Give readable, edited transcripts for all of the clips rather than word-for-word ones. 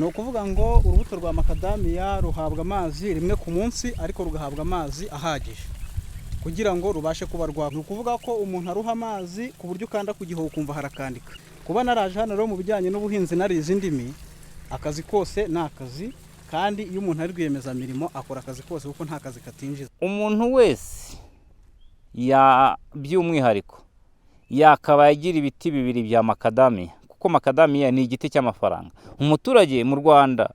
No kuvuga ngo urubuto rwa macadamia ruhabwa amazi rimwe ku munsi ariko rugahabwa amazi ahagije kugira ngo rubashe kuba rwa. No kuvuga ko umuntu aruha amazi ku buryo kanda kugiho kumva harakandika. Kuba naraje hano rero mu bijyanye n'ubuhinzi narize indimi, akazi kose nakazi kandi iyo umuntu ari rwiyemeza mirimo akora akazi kose kuko nta kazi katinjiza. Umuntu wese ya by'umwihariko yakaba yagira ibiti bibiri bya macadamia kuko macadamia ni igiti cy'amafaranga. Umuturage mu Rwanda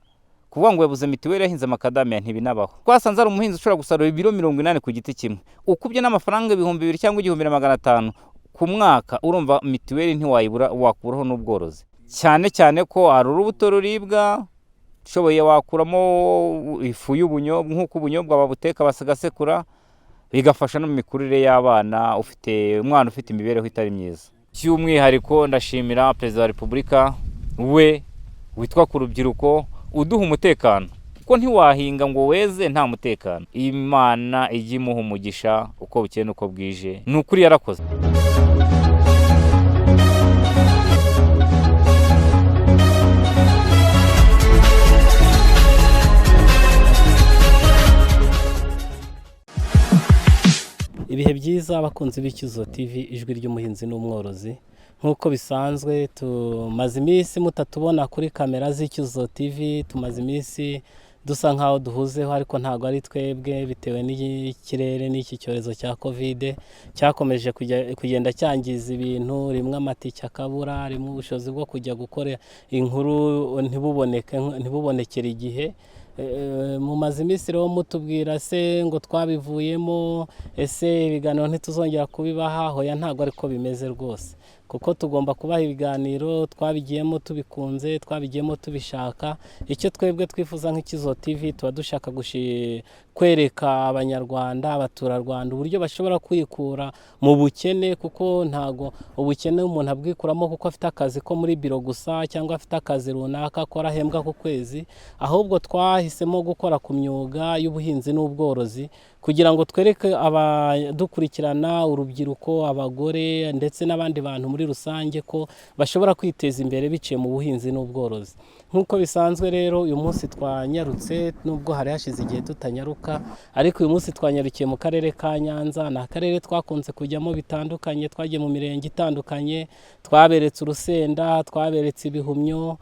kuvuga ngo yabuze mitiweli yahinze macadamia ntibinabaho. Twasanze ari umuhinzi ushobora gusarura ibiro 80 ku giti kimwe. Ukubye n'amafaranga 2,000 cyangwa 1,500 ku mwaka, urumva mitiweli ntiwayibura wakuraho n'ubworozi. Cyane ko ari urubuto ruribwa, shoboye wakuramo ifu y'ubunyobwa nk'uko ubunyobwa babuteka basagasekura, bigafasha no mu mikurire y'abana umwana ufite imibereho itari myiza. Cy'umwihariko ndashimira Perezida wa Repubulika we witwa ku rubyiruko uduha umutekano kuko ntiwahinga ngo weze nta mutekano. Imana ijye imuha umugisha uko bukeye nuko bwije, n'ukuri yarakoze. Ibihe byiza abakunzi b'ICYUZUZO TV ijwi ry'Umuhinzi n'umworozi. Nkuko bisanzwe tumaze iminsi mutatubona kuri kamera z'ICYUZUZO TV, tumaze iminsi dusa nkaho duhuzeho ariko ntago ari twebwe bitewe n'ikirere n'iki cyorezo cya Covid cyakomeje kugenda cyangiza ibintu, rimwe amatike akabura, rimwe ubushobozi bwo kujya gukora inkuru ntibubonekere igihe. Mumaze iminsi rero mutubwira se ngo twabivuyemo, ese ibiganiro ntituzongera kubibaha. Hoya ntago ariko bimeze rwose kuko tugomba kubaha ibiganiro twabigiyemo tubikunze, twabigiyemo tubishaka. Icyo twebwe twifuza nk'ICYUZUZO TV tuba dushaka kwereka abanyarwanda, abaturarwanda uburyo bashobora kwikura mu bukene, kuko ntago ubukene umuntu abwikuramo kuko afite akazi ko muri biro gusa cyangwa afite akazi runaka akora ahembwa ku kwezi. Ahubwo twahisemo gukora ku myuga y'ubuhinzi n'ubworozi kugira ngo twereke abadukurikirana, urubyiruko, abagore ndetse n'abandi bantu muri rusange ko bashobora kwiteza imbere biciye mu buhinzi n'ubworozi. Nkuko bisanzwe rero uyu munsi twanyarutse, nubwo hari hashize igihe tutanyaruka, ariko uyu munsi twanyarukiye mu karere ka Nyanza. Ni akarere twakunze kujyamo bitandukanye, twagiye mu mirenge itandukanye, twaberetse urusenda, twaberetse ibihumyo,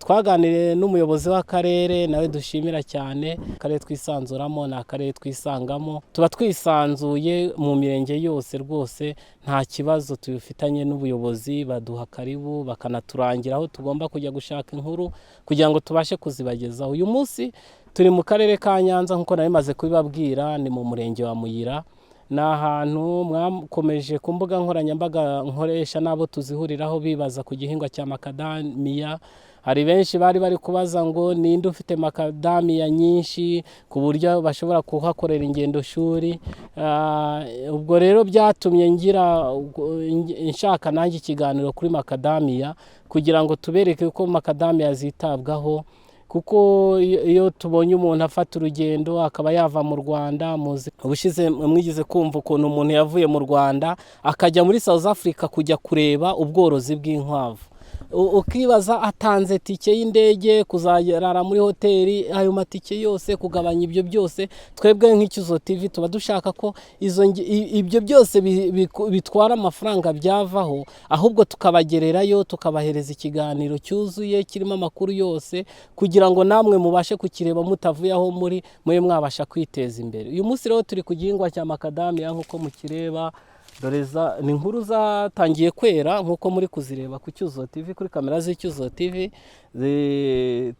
twaganiriye n'umuyobozi w'akarere nawe dushimira cyane. Akarere twisanzuramo ni akarere twisangamo, tuba twisanzuye mu mirenge yose rwose, nta kibazo tubifitanye n'ubuyobozi. Baduha karibu bakanaturangira aho tugomba kujya gushaka inkuru kugira ngo tubashe kuzibagezaho. Uyu munsi turi mu karere ka Nyanza nk'uko nari maze kubibabwira, ni mu murenge wa Muyira. Ni ahantu mwakomeje ku mbuga nkoranyambaga nkoresha n'abo tuzihuriraho bibaza ku gihingwa cya macadamia. Hari benshi bari kubaza ngo ninde ufite macadamia nyinshi ku buryo bashobora kuhakorera ingendo shuri. Ubwo rero byatumye nshaka nanjye ikiganiro kuri macadamia kugira ngo tubereke ko macadamia zitabwaho, kuko iyo tubonye umuntu afata urugendo akaba yava mu Rwanda, muzi ubushize mwigize kumva ukuntu umuntu yavuye mu Rwanda akajya muri South Africa kujya kureba ubworozi bw'inkwavu. Ukibaza atanze tike y'indege, kuzarara muri hoteli, ayo matike yose, kugabanya ibyo byose. Twebwe nk'ICYUZUZO TV tuba dushaka ko ibyo byose bitwara amafaranga byavaho, ahubwo tukabagererayo tukabahereza ikiganiro cyuzuye kirimo amakuru yose kugira ngo namwe mubashe kukireba mutavuye aho muri mwabasha kwiteza imbere. Uyu munsi rero turi ku gihingwa cya macadamia nk'uko mukireba. Dore ni inkuru zatangiye kwera nk'uko muri kuzireba ku ICYUZUZO TV, kuri kamera z'ICYUZUZO TV.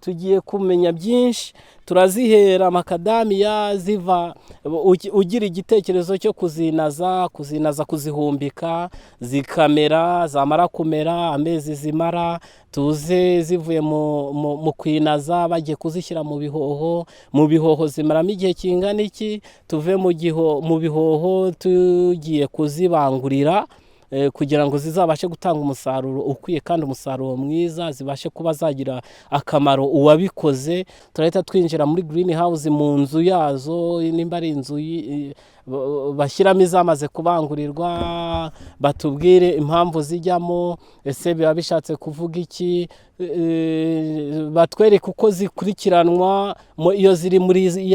Tugiye kumenya byinshi, turazihera macadamia ziva ugira igitekerezo cyo kuzinaza, kuzihumbika, zikamera, zamara kumera amezi zimara, tuze zivuye mu kwinaza bagiye kuzishyira mu bihoho zimaramo igihe kingana iki, tuve mu bihoho tugiye kuzibangurira kugira ngo zizabashe gutanga umusaruro ukwiye kandi umusaruro mwiza, zibashe kuba zagira akamaro uwabikoze. Turahita twinjira muri green house mu nzu yazo, nimba ari inzu bashyiramo izamaze kubangurirwa, batubwire impamvu zijyamo, ese biba bishatse kuvuga iki, batwereke uko zikurikiranwa iyo ziri muri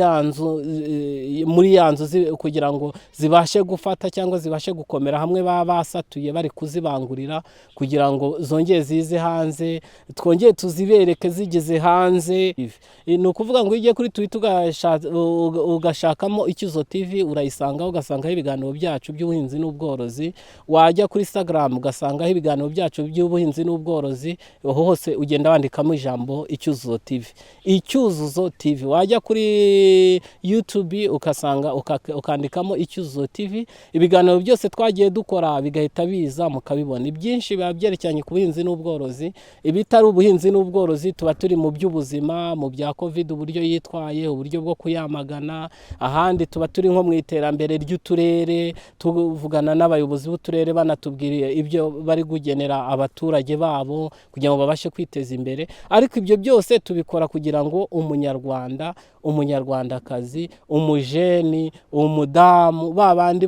ya nzu kugira ngo zibashe gufata cyangwa zibashe gukomera hamwe baba basatuye bari kuzibangurira, kugira ngo zongere zize hanze, twongere tuzibereke zigeze hanze. Ni ukuvuga ngo iyo ugiye kuri Twitter ugashakamo ICYUZUZO TV urayisangaho, ugasangaho ibiganiro byacu by'ubuhinzi n'ubworozi. Wajya kuri Instagram ugasangaho ibiganiro byacu by'ubuhinzi n'ubworozi, hose ugenda wandikamo ijambo ICYUZUZO TV. ICYUZUZO TV. Wajya kuri YouTube ukandikamo ICYUZUZO TV, ibiganiro byose twagiye dukora bigahita biza mukabibona. Ibyinshi biba byerekeranye ku buhinzi n'ubworozi, ibitari ubuhinzi n'ubworozi tuba turi mu by'ubuzima, mu bya Covid uburyo yitwaye, uburyo bwo kuyamagana. Ahandi tuba turi nko mu iterambere ry'uturere, tuvugana n'abayobozi b'uturere banatubwiriye ibyo bari kugenera abaturage babo kugira ngo babashe kwiteza imbere. Ariko ibyo byose tubikora kugira ngo umunyarwanda, umunyarwandakazi, umujeni, umudamu, babandi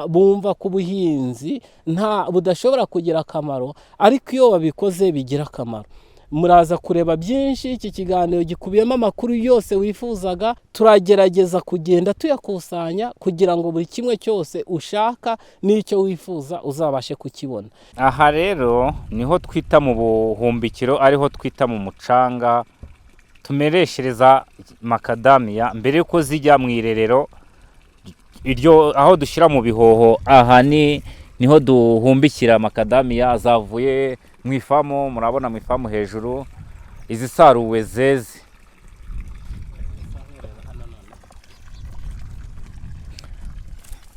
bumva ko ubuhinzi nta budashobora kugira akamaro, ariko iyo babikoze bigira akamaro. Muraza kureba byinshi, iki kiganiro gikubiyemo amakuru yose wifuzaga, turagerageza kugenda tuyakusanya kugira ngo buri kimwe cyose ushaka n'icyo wifuza uzabashe kukibona. Aha rero niho twita mu buhumbikiro, ariho twita mu mucanga tumereshereza macadamia mbere yuko zijya mu irerero iryo aho dushyira mu bihoho. Aha niho duhumbikira macadamia zavuye mu ifamu. Murabona mu ifamu hejuru izisaruwe zeze.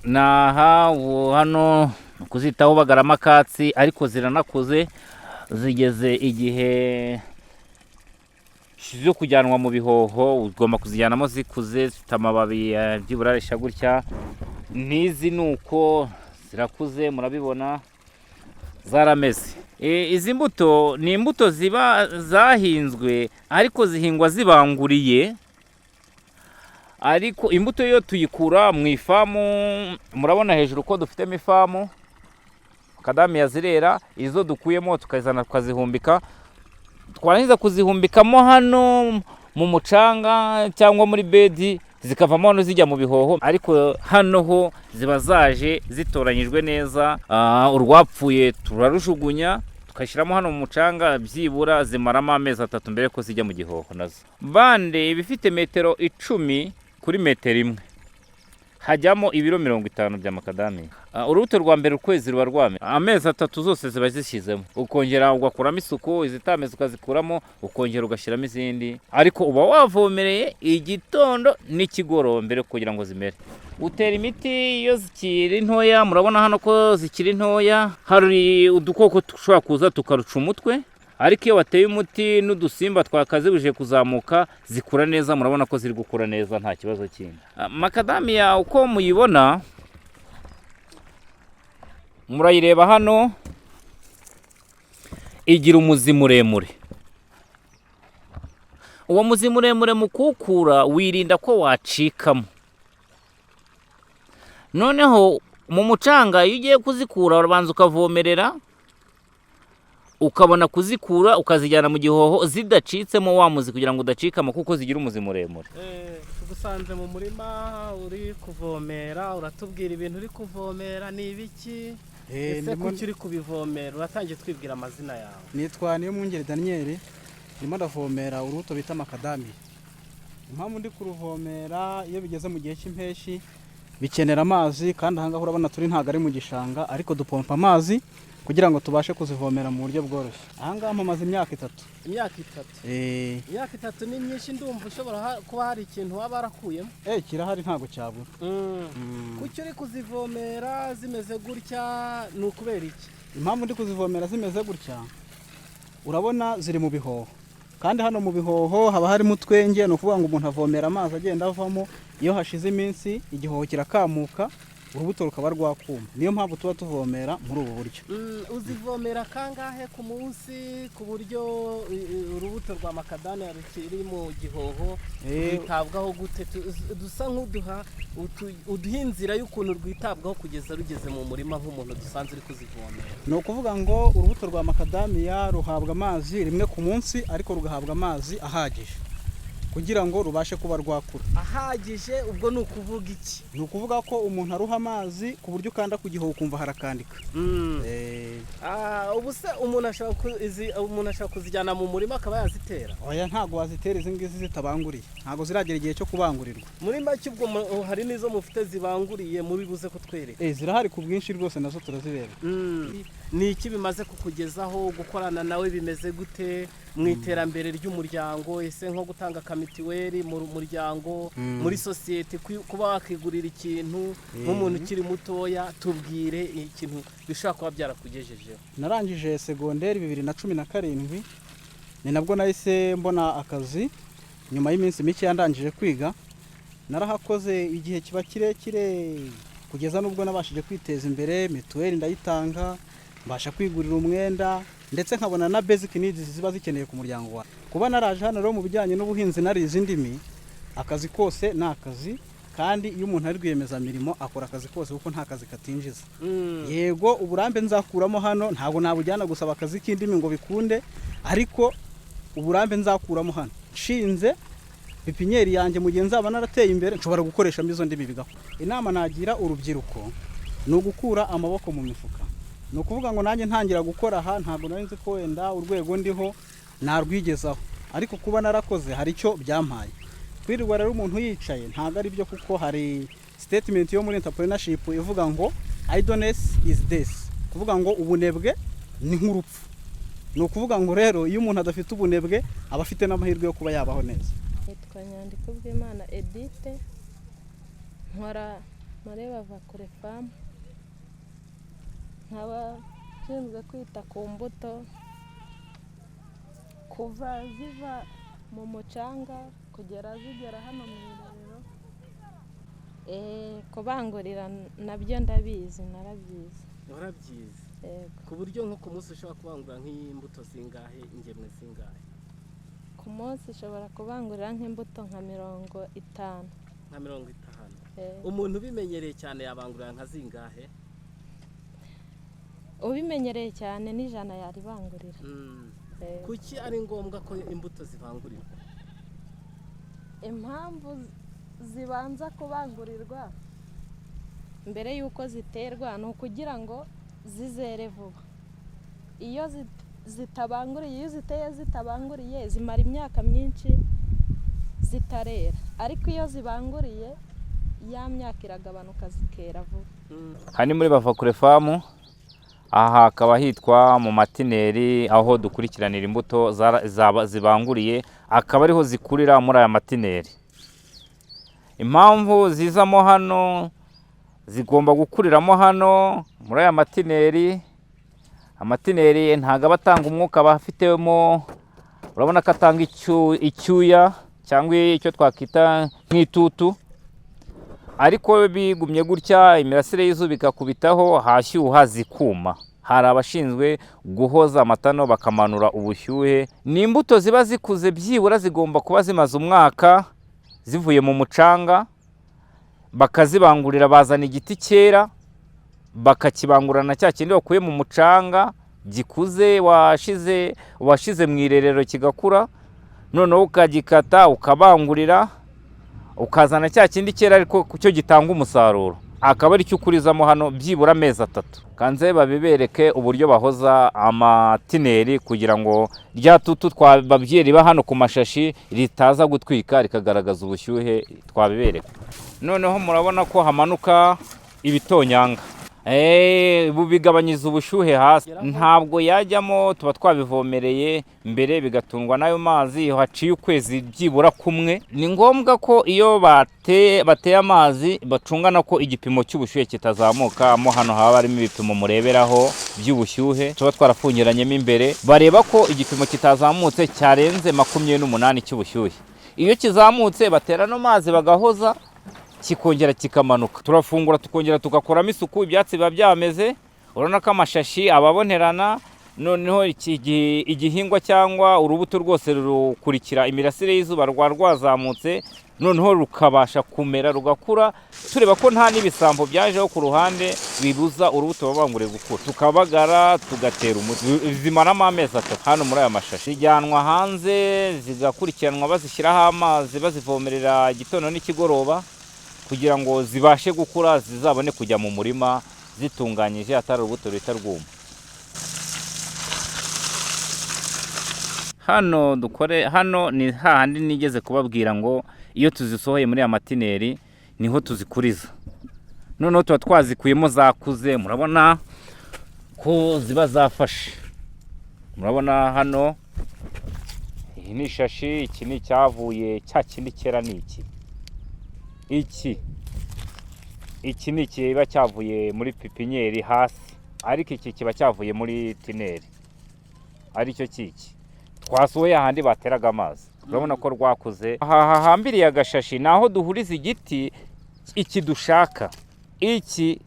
Naha hano kuzitaho bagarama akatsi, ariko ziranakuze, zigeze igihe cyo kujyanwa mu bihoho. Ugomba kuzijyanamo zikuze, zifite amababi by'iburarisha gutya. N'izi nuko zirakuze, murabibona zarameze. Izi mbuto ni imbuto ziba zahinzwe ariko zihingwa zibanguriye, ariko imbuto yo tuyikura mu ifamu. Murabona hejuru ko dufitemo ifamu, macadamia zirera. Izo dukuyemo tukazana tukazihumbika, twarangiza kuzihumbikamo hano mu mucanga cyangwa muri bedi, zikavamo hano zijya mu bihoho. Ariko hano ho ziba zaje zitoranyijwe neza. Urwapfuye turarushugunya tukashyiramo hano mu mucanga, byibura zimaramo amezi 3 mbere ko zijya mu gihoho. Nazo bande ibifite metero 10 kuri metero 1 hajyamo ibiro 50 bya macadamia. Urubuto rwa mbere ukwezi ruba rwame, amezi 3 zose ziba zishyizemo, ukongera ugakuramo isuku, izitameze ukazikuramo, ukongera ugashyiramo izindi. Ariko uba wavomereye igitondo n'ikigoroba mbere kugira ngo zimere. Utera imiti iyo zikiri ntoya. Murabona hano ko zikiri ntoya, hari udukoko dushobora kuza tukaruca umutwe, ariko iyo wateye umuti n'udusimba twakazibuje kuzamuka zikura neza. Murabona ko ziri gukura neza nta kibazo kindi. Macadamia uko muyibona, murayireba hano, igira umuzi muremure. Uwo muzi muremure mu kukura wirinda ko wacikamo. Noneho mu mucanga iyo ugiye kuzikura urabanza ukavomerera, ukabona kuzikura ukazijyana mu gihoho zidacitsemo wa muzi kugira ngo udacikamo, kuko zigira umuzi muremure. Tugusanze mu murima uri kuvomera, uratubwira ibintu uri kuvomera ni ibiki? Ese kuki uri kubivomera? Uratangiye twibwira amazina yawe. Nitwa Niyomwungeri Daniel, ndimo ndavomera urubuto bita macadamia. Impamvu ndi kuruvomera, iyo bigeze mu gihe cy'impeshi bikenera amazi, kandi aha ngaha urabona turi ntago ari mu gishanga, ariko dupompa amazi kugira ngo tubashe kuzivomera mu buryo bworoshye. Aha ngaha mpamaze imyaka 3. Imyaka 3? Imyaka 3 ni myinshi. Ndumva ushobora kuba hari ikintu waba warakuyemo. Kirahari ntago cyabura. Kuki uri kuzivomera zimeze gutya, ni ukubera iki? Impamvu ndi kuzivomera zimeze gutya, urabona ziri mu bihoho, kandi hano mu bihoho haba harimo utwenge. Ni ukuvuga ngo umuntu avomera amazi agenda avamo, iyo hashize iminsi igihoho kirakamuka urubuto rukaba rwakuma. Niyo mpamvu tuba tuvomera muri ubu buryo. Uzivomera kangahe ku munsi ku buryo urubuto rwa makadamia rukiri mu gihoho rwitabwaho gute? Dusa nk'uduha inzira y'ukuntu rwitabwaho kugeza rugeze mu murima nk'umuntu dusanzwe uri kuzivomera. Ni ukuvuga ngo urubuto rwa makadamia ruhabwa amazi rimwe ku munsi, ariko rugahabwa amazi ahagije kugira ngo rubashe kuba rwakura. Ahagije ubwo ni ukuvuga iki? Ni ukuvuga ko umuntu aruha amazi ku buryo ukanda ku gihoho ukumva harakandika. Ubu se umuntu ashobora kuzijyana mu murima akaba yazitera? Oya, ntabwo wazitera izi ngizi zitabanguriye, ntabwo ziragera igihe cyo kubangurirwa. Muri make ubwo hari n'izo mufite zibanguriye muri buze kutwereka? Zirahari ku bwinshi rwose, nazo turazibera. Ni iki bimaze kukugezaho? Gukorana nawe bimeze gute mu iterambere ry'umuryango? Ese nko gutanga kamitiweri mu muryango, muri sosiyete, kuba wakigurira ikintu nk'umuntu ukiri mutoya, tubwire ikintu bishobora kuba byarakugejejeho. Narangije segonderi 2017, ni nabwo nahise mbona akazi. Nyuma y'iminsi mike yandangije kwiga, narahakoze igihe kiba kirekire kugeza nubwo nabashije kwiteza imbere. Mituweri ndayitanga, mbasha kwigurira umwenda, ndetse nkabona na basic needs ziba zikeneye ku muryango wawe. Kuba naraje hano rero mu bijyanye n'ubuhinzi narize indimi, akazi kose ni akazi, kandi iyo umuntu ari rwiyemezamirimo akora akazi kose kuko nta kazi katinjiza. Yego uburambe nzakuramo hano ntabwo nabujyana gusaba akazi k'indimi ngo bikunde, ariko uburambe nzakuramo hano nshinze pipinyeri yanjye mu gihe nzaba narateye imbere nshobora gukoreshamo izo ndimi bigakora. Inama nagira urubyiruko ni ugukura amaboko mu mifuka. Ni ukuvuga ngo nanjye ntangira gukora aha ntabwo nari nzi ko wenda urwego ndiho narwigezaho, ariko kuba narakoze hari icyo byampaye. Kwirirwa rero umuntu yicaye ntabwo ari byo, kuko hari statement yo muri entrepreneurship ivuga ngo idleness is death, kuvuga ngo ubunebwe ni nk'urupfu. Ni ukuvuga ngo rero iyo umuntu adafite ubunebwe aba afite n'amahirwe yo kuba yabaho neza. Nitwa Nyandikubwimana Edite, nkora muri Bavakure Farm, nkaba nshinzwe kwita ku mbuto kuva ziva mu mucanga kugera zigera hano mu irerero. Kubangurira nabyo ndabizi, narabyize. Warabyize? Ku buryo nko ku munsi ushobora kubangurira nk'imbuto zingahe, ingemwe zingahe? Ku munsi ushobora kubangurira nk'imbuto nka 50. Nka 50? Umuntu ubimenyereye cyane yabangurira nka zingahe? Ubimenyereye cyane n'ijana yaribangurira. Kuki ari ngombwa ko imbuto zibangurirwa? Impamvu zibanza kubangurirwa mbere y'uko ziterwa ni ukugira ngo zizere vuba. Iyo zitabanguriye, iyo ziteye zitabanguriye zimara imyaka myinshi zitarera, ariko iyo zibanguriye ya myaka iragabanuka zikera vuba. Hani muri Bavakure Farm, aha hakaba hitwa mu matineri, aho dukurikiranira imbuto zibanguriye, akaba ariho zikurira muri aya matineri. Impamvu zizamo hano, zigomba gukuriramo hano muri aya matineri. Amatineri ntago abatanga umwuka bafitemo, urabona ko atanga icyuya cyangwa icyo twakita nk'itutu, ariko bigumye gutya imirasire y'izuba ikakubitaho hashyuha zikuma. Hari abashinzwe guhoza amatano bakamanura ubushyuhe. Ni imbuto ziba zikuze, byibura zigomba kuba zimaze umwaka zivuye mu mucanga, bakazibangurira. Bazana igiti cyera bakakibangurana cya kindi wakuye mu mucanga gikuze washize mu irerero kigakura, noneho ukagikata ukabangurira, ukazana cya kindi cyera ariko cyo gitanga umusaruro, akaba ari cyo ukurizamo hano byibura amezi 3. Kanze babibereke uburyo bahoza amatineri kugira ngo rya tutu twababye riba hano ku mashashi ritaza gutwika rikagaragaza ubushyuhe. Twabibereka noneho murabona ko hamanuka ibitonyanga. Bigabanyiriza ubushyuhe hasi, ntabwo yajyamo. Tuba twabivomereye mbere bigatungwa n'ayo mazi, haciye ukwezi byibura kumwe. Ni ngombwa ko iyo bateye amazi bacungana ko igipimo cy'ubushyuhe kitazamuka. Hano haba harimo ibipimo mureberaho by'ubushyuhe, tuba twarafungiranyemo imbere, bareba ko igipimo kitazamutse cyarenze 28 cy'ubushyuhe. Iyo kizamutse batera no mazi bagahoza, kikongera kikamanuka. Turafungura tukongera tugakoramo isuku, ibyatsi biba byameze, urabona ko amashashi ababonerana. Noneho igihingwa cyangwa urubuto rwose rukurikira imirasire y'izuba rwazamutse, noneho rukabasha kumera rugakura, tureba ko nta n'ibisambo byajeho ku ruhande bibuza urubuto babanguriye gukura. Tukabagara, tugatera umuti, zimaramo amezi 3 hano muri aya mashashi. Zijyanwa hanze zigakurikiranwa, bazishyiraho amazi, bazivomerera igitondo n'ikigoroba kugira ngo zibashe gukura, zizabone kujya mu murima zitunganyije, atari urubuto ruhita rwuma. Hano ni hahandi nigeze kubabwira ngo iyo tuzisohoye muri ya matineri niho tuzikuriza. Noneho tuba twazikuyemo zakuze, murabona ko ziba zafashe. Murabona hano iyi ni ishashi, iki ni cyavuye cya kindi kera ni iki ni kiba cyavuye muri pipinyeri hasi, ariko iki kiba cyavuye muri tineri, aricyo kiki twasohoye ahandi bateraga amazi. Urabona ko rwakuze. Aha hahambiriye agashashi naho duhuriza igiti iki dushaka. Iki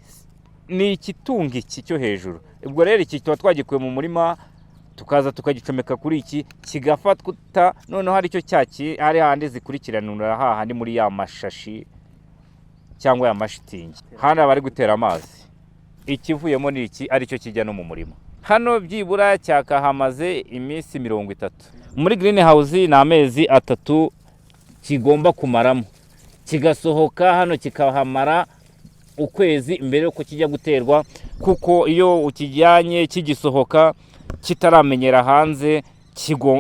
ni ikitunga iki cyo hejuru. Ubwo rero iki tuba twagikuye mu murima tukaza tukagicomeka kuri iki kigafatwa, noneho hari cyo cyaki hari handi zikurikiranira hahandi muri ya mashashi cyangwa ya mashitingi. Hano bari gutera amazi, ikivuyemo ni iki aricyo kijya no mu murima. Hano byibura cyakahamaze iminsi 30. Muri greenhouse ni amezi 3 kigomba kumaramo, kigasohoka hano kikahamara ukwezi mbere yuko kijya guterwa, kuko iyo ukijyanye kigisohoka kitaramenyera hanze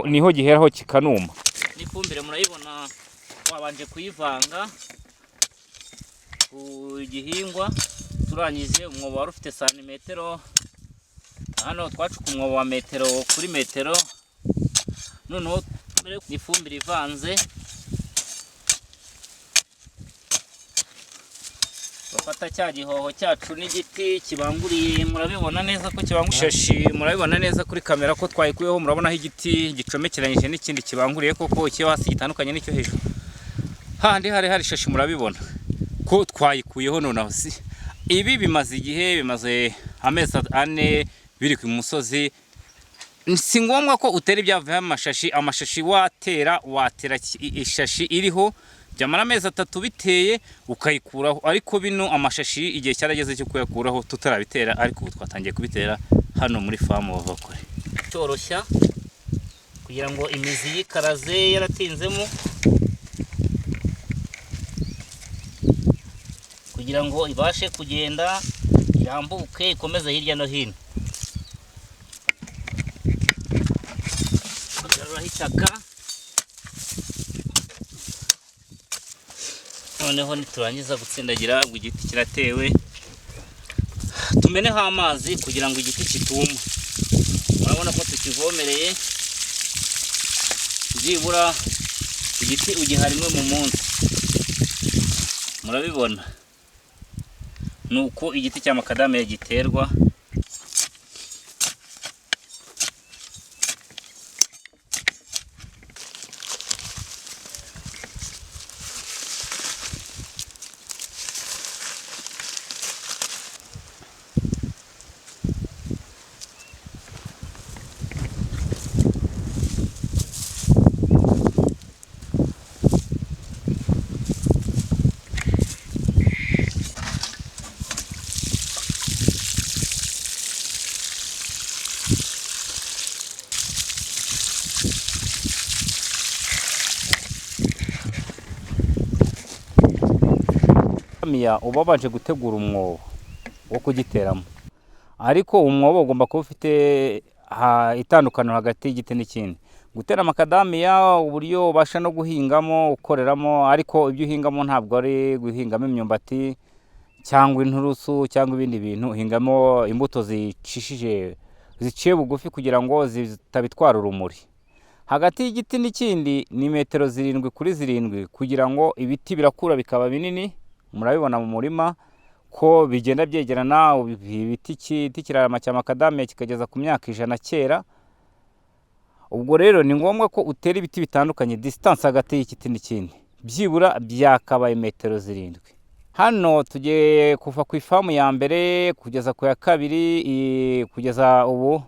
niho giheraho kikanuma. N'ifumbire murayibona wabanje kuyivanga ku gihingwa, turangije umwobo wari ufite santimetero, hano twacuka umwobo wa metero kuri metero. Noneho n'ifumbire ivanze, bafata cya gihoho cyacu n'igiti kibanguriye. Murabibona neza ko kibangushashi, murabibona neza kuri kamera ko twayikuyeho. Murabona aho igiti gicomekeranyije n'ikindi kibanguriye, koko icyo hasi gitandukanye n'icyo hejuru. Handi hari shashi, murabibona ko twayikuyeho. Noneho ibi bimaze igihe, bimaze amezi 4 biri ku musozi. Si ngombwa ko utera ibyavuye amashashi watera ishashi iriho byamara amezi 3 biteye ukayikuraho. Ariko bino amashashi igihe cyarageze cyo kuyakuraho tutarabitera, ariko ubu twatangiye kubitera hano muri famu bavakore. Cyoroshya kugira ngo imizi yikaraze yaratinzemo, kugira ngo ibashe kugenda irambuke ikomeze hirya no hino. Itaka noneho niturangiza gutsindagira ngo igiti kiratewe, tumeneho amazi kugira ngo igiti kituma. Murabona ko tukivomereye, byibura igiti ugiharimwe mu munsi. Murabibona nuko igiti cya makadamia giterwa. Ubabanje gutegura umwobo wo kugiteramo, ariko umwobo ugomba kuba ufite itandukaniro hagati y'igiti n'ikindi. Gutera makadamia uburyo ubasha no guhingamo ukoreramo, ariko ibyo uhingamo ntabwo ari guhingamo imyumbati cyangwa inturusu cyangwa ibindi bintu. Uhingamo imbuto zicishije, ziciye bugufi kugira ngo zitabitwara urumuri. Hagati y'igiti n'ikindi ni metero 7 kuri 7 kugira ngo ibiti birakura bikaba binini. Murabibona mu murima ko bigenda byegerana. Ibiti kirarama cya makadamia kikageza ku myaka 100 kera. Ubwo rero ni ngombwa ko utera ibiti bitandukanye, distance hagati y'igiti n'ikindi byibura byakabaye metero 7. hano tugiye kuva ku ifamu ya mbere kugeza ku ya kabiri kugeza ubu.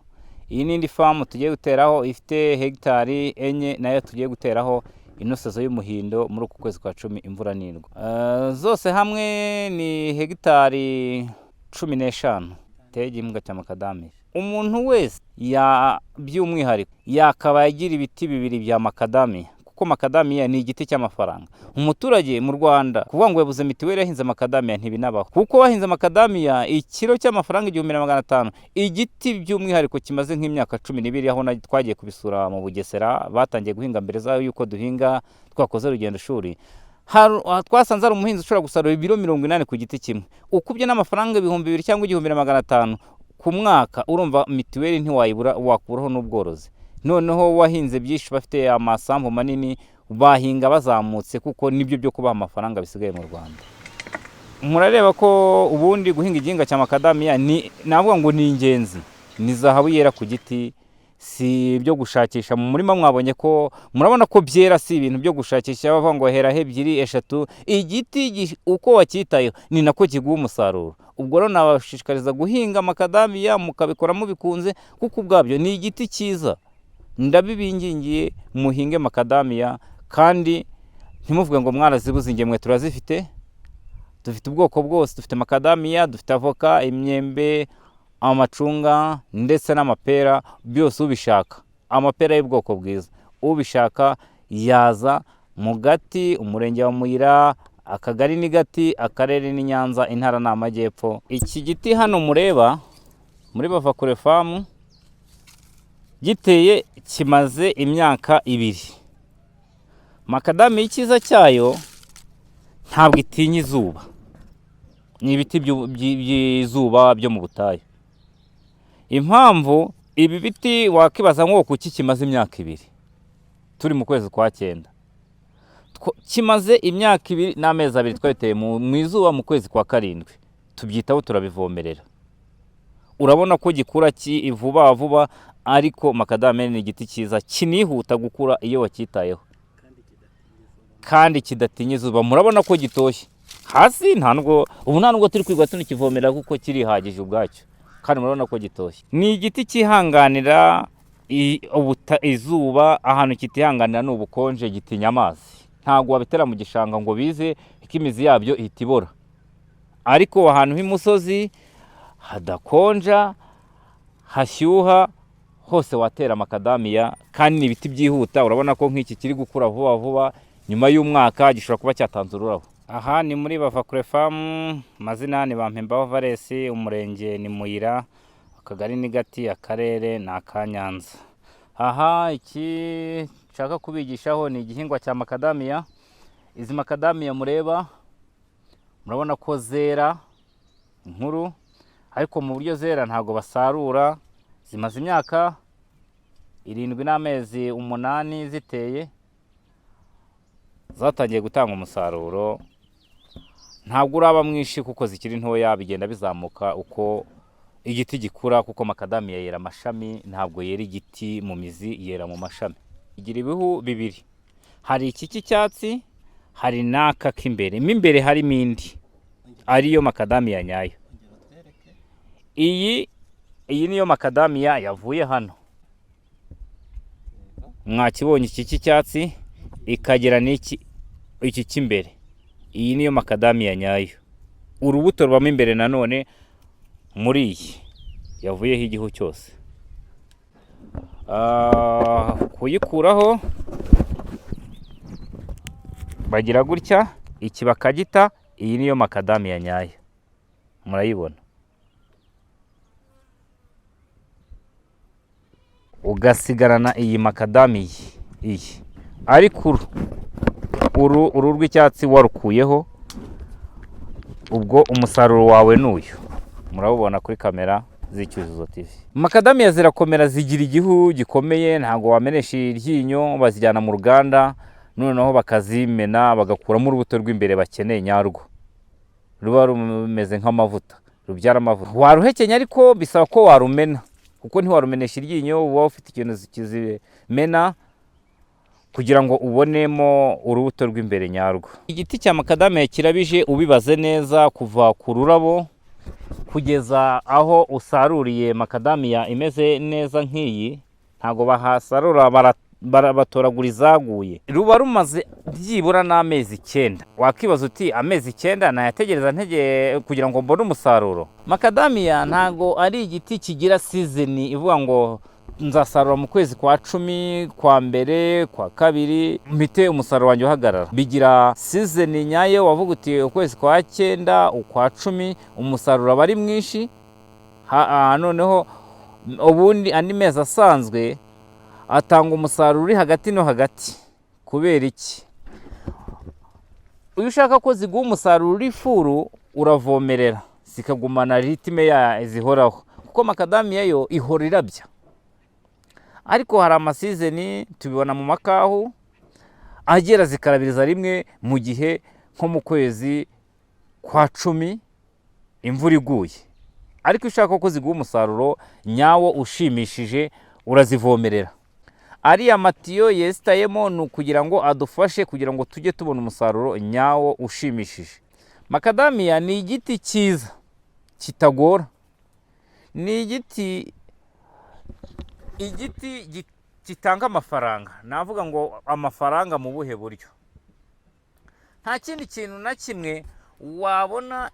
Iyi n'indi famu tugiye guteraho ifite hegitari enye, nayo tugiye guteraho inosezo y'umuhindo muri uku kwezi kwa 10 imvura nirwa. Zose hamwe ni hegitari 15 teye igihingwa cya makadamiya. Umuntu wese by'umwihariko yakaba yagira ibiti 2 bya makadamiya, kuko makadamiya ni igiti cy'amafaranga. Umuturage mu Rwanda kuvuga ngo yabuze mitiweli yahinze makadamiya ntibinabaho, kuko wahinze makadamiya ikiro cy'amafaranga 1500. Igiti by'umwihariko kimaze nk'imyaka 12 aho twagiye kubisura mu Bugesera, batangiye guhinga mbere zaho yuko duhinga, twakoze urugendo shuri. Twasanze ari umuhinzi ushobora gusarura ibiro 80 ku giti kimwe, ukubye n'amafaranga 2000 cyangwa 1500 ku mwaka. Urumva mitiweli ntiwayibura, wakuraho n'ubworozi. Noneho wahinze byinshi bafite amasambu manini, bahinga bazamutse, kuko nibyo byo kubaha amafaranga bisigaye mu Rwanda. Murareba ko ubundi guhinga igihingwa cya makadamiya navuga ngo ni ingenzi, ni zahabu yera ku giti, si byo gushakisha mu murima. Mwabonye ko murabona ko byera, si ibintu byo gushakisha bavuga ngo hera 2 3. Igiti uko wacyitayeho ni nako kiguha umusaruro. Ubwo rero nabashishikariza guhinga makadamiya mukabikora mubikunze, kuko ubwabyo ni igiti cyiza. Ndabibingingiye muhinge makadamiya, kandi ntimuvuge ngo mwarazibuze. Ingemwe turazifite, dufite ubwoko bwose. Dufite makadamiya, dufite avoka, imyembe, amacunga ndetse n'amapera. Byose ubishaka, amapera y'ubwoko bwiza, ubishaka yaza mu Gati, umurenge wa Muyira, akagari ni Gati, akarere ni Nyanza, intara ni Amajyepfo. Iki giti hano mureba muri Bavakure famu giteye kimaze imyaka 2. Makadamiya icyiza cyayo ntabwo itinya izuba, ni ibiti by'izuba byo mu butayu. Impamvu ibi biti wakibaza ngo kuki kimaze imyaka 2, turi mu kwezi kwa 9, kimaze imyaka 2 n'amezi 2 twateye mu izuba mu kwezi kwa 7. Tubyitaho, turabivomerera. Urabona ko gikura vuba, ariko makadamiya ni igiti cyiza, kinihuta gukura iyo wacyitayeho, kandi kidatinya izuba. Murabona ko gitoshye hasi, nta nubwo turi kwigwa tunikivomera, kuko kirihagije ubwacyo, kandi murabona ko gitoshye. Ni igiti cyihanganira izuba. Ahantu kitihanganira ni ubukonje, gitinya amazi. Ntabwo wabitera mu gishanga ngo bize, ikimizi yabyo ihita ibora. Ariko ahantu h'imusozi hadakonja, hashyuha, hose watera makadamiya, kandi ni ibiti byihuta. Urabona ko nk'iki kiri gukura vuba, nyuma y'umwaka gishobora kuba cyatanze ururabo. Aha ni muri Bavakure famu, mazina ni Bampembaho Valesi, umurenge ni Muyira, akagari ni Gati, akarere ni Akanyanza. Aha iki nshaka kubigishaho ni igihingwa cya makadamiya. Izi makadamiya mureba, murabona ko zera inkuru, ariko mu buryo zera ntago basarura. Zimaze imyaka 7 n'amezi 8 ziteye, zatangiye gutanga umusaruro. Ntabwo uraba mwinshi kuko zikiri ntoya, bigenda bizamuka uko igiti gikura, kuko makadamiya yera amashami, ntabwo yera igiti mu mizi, yera mu mashami. Igira ibihu 2, hari iki cy'icyatsi, hari n'aka k'imbere. Mo imbere harimo indi, ariyo makadamiya nyayo. Iyi niyo makadamiya yavuye hano. Mwakibonye iki cy'icyatsi, ikagira n'iki cy'imbere. Iyi niyo makadamiya nyayo. Urubuto rubamo imbere nanone muri iyi yavuyeho igihu cyose. Kuyikuraho bagira gutya, iki bakagita. Iyi niyo makadamiya nyayo, murayibona. Ugasigarana iyi makadamiya iyi, ariko uru rw'icyatsi warukuyeho, ubwo umusaruro wawe n'uyu. Murabubona kuri kamera z'ICYUZUZO TV. Makadamiya zirakomera, zigira igihu gikomeye, ntago wamenesha iryinyo. Bazijyana mu ruganda, noneho bakazimena, bagakuramo urubuto rw'imbere bakeneye nyarwo, ruba rumeze nk'amavuta, rubyara amavuta. Waruhekenya, ariko bisaba ko warumena, kuko ntiwarumenesha iryinyo. Uba ufite ikintu kizimena, kugira ngo ubonemo urubuto rw'imbere nyarwo. Igiti cya makadamiya kirabije ubibaze neza kuva ku rurabo kugeza aho usaruriye makadamiya imeze neza nk'iyi, ntago bahasarura barabatoragura izaguye. Ruba rumaze byibura n'amezi 9. Wakibaza uti amezi 9 nayategereza kugira ngo mbone umusaruro? Makadamiya ntago ari igiti kigira season ivuga ngo nzasarura mu kwezi kwa 10, kwa mbere, kwa kabiri mpite umusaruro wanjye uhagarara. Bigira season nyayo, wavuga uti ukwezi kwa 9, ukwa 10 umusaruro aba ari mwinshi. Noneho ubundi andi mezi asanzwe atanga umusaruro uri hagati no hagati. Kubera iki? Uyu ushaka ko ziguha umusaruro uri furu, uravomerera zikagumana ritime ya zihoraho, kuko makadamiya yo ihora irabya. Ariko hari amasizeni tubibona mu makahu agera zikarabiriza rimwe mu gihe nko mu kwezi kwa 10 imvura iguye. Ariko ushaka ko ziguha umusaruro nyawo ushimishije, urazivomerera. Ariya matiyo yesitayemo ni kugira ngo adufashe kugira ngo tujye tubona umusaruro nyawo ushimishije. Makadamiya ni igiti cyiza kitagora, ni igiti gitanga amafaranga. Navuga ngo amafaranga mu buhe buryo? Nta kindi kintu na kimwe wabona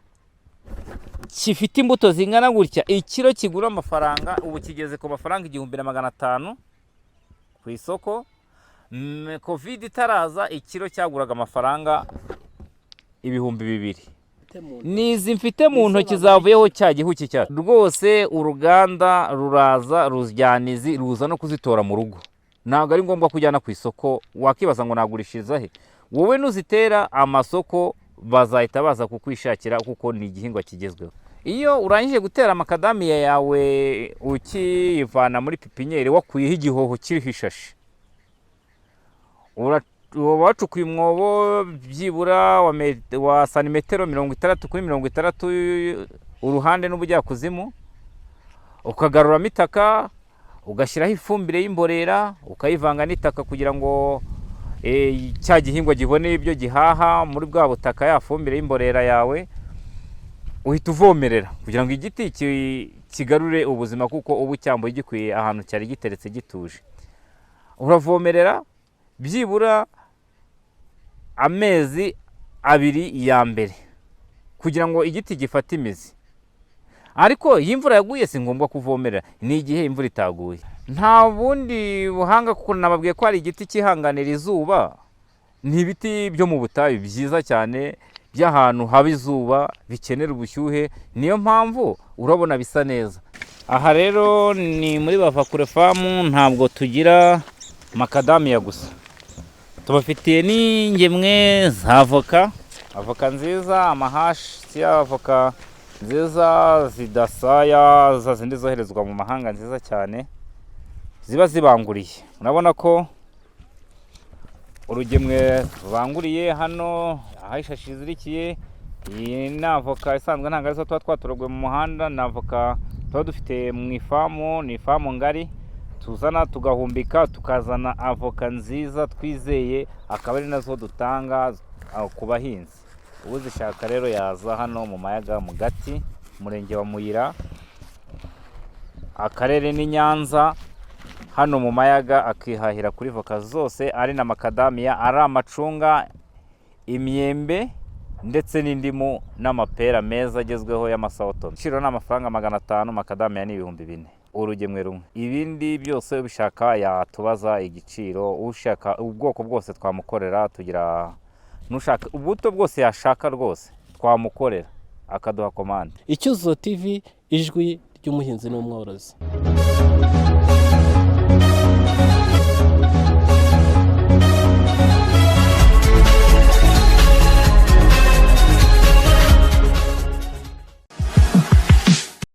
kifite imbuto zingana gutya ikiro kigura amafaranga. Ubu kigeze ku mafaranga 1500 ku isoko. Covid itaraza ikiro cyaguraga amafaranga 2000. Nizi mfite mu ntoki zavuyeho cya gihuki cyacu. Rwose uruganda ruraza ruzjyanizi ruza no kuzitora mu rugo. Ntabwo ari ngombwa kujyana ku isoko. Wakibaza ngo nagurishiriza he? Wowe nuzitera amasoko bazahita baza kukwishakira, kuko ni igihingwa kigezweho. Iyo urangije gutera makadamiya yawe ukivana muri pipinyeri wakuyeho igihoho kiriho ishashi, wacukuye umwobo byibura wa santimetero 60 kuri 60 uruhande n'ubujyakuzimu, ukagaruramo itaka, ugashyiraho ifumbire y'imborera, ukayivanga n'itaka kugira ngo cya gihingwa gibone ibyo gihaha muri bwa butaka, ya fumbire y'imborera yawe uhita uvomerera kugira ngo igiti kigarure ubuzima, kuko ubu cyambo gikwiye ahantu cyari giteretse gituje. Uravomerera byibura amezi 2 ya mbere kugira ngo igiti gifate imizi. Ariko iyo imvura yaguye si ngombwa kuvomerera, ni igihe imvura itaguye. Nta bundi buhanga, kuko nababwiye ko ari igiti kihanganira izuba. Ni ibiti byo mu butayu byiza cyane, by'ahantu haba izuba, bikenera ubushyuhe. Niyo mpamvu urabona bisa neza. Aha rero ni muri Bavakure famu. Ntabwo tugira makadamiya gusa, tubafitiye n'ingemwe za avoka. Avoka nziza, amahashi y'avoka nziza zidasaya, za zindi zoherezwa mu mahanga nziza cyane, ziba zibanguriye. Urabona ko urugemwe rubanguriye hano aho ishashi zirikiye. Iyi ni avoka isanzwe, ntabwo arizo tuba twatoroguye mu muhanda. Ni avoka tuba dufite mu ifamu, ni ifamu ngari tuzana tugahumbika, tukazana avoka nziza twizeye, akaba ari nazo dutanga ku bahinzi. Uzishaka rero yaza hano mu Mayaga mu Gati, umurenge wa Muyira, akarere ni Nyanza. Hano mu Mayaga akihahira kuri voka zose, ari na makadamiya, ari amacunga, imyembe ndetse n'indimu n'amapera meza agezweho y'amasawotono. Igiciro ni amafaranga 500, makadamiya ni 4000 urugemwe rumwe. Ibindi byose ubishaka yatubaza igiciro, ushaka ubwoko bwose twamukorera. Tugira nushaka ubuto bwose yashaka rwose twamukorera akaduha komande. ICYUZUZO TV, ijwi ry'umuhinzi n'umworozi.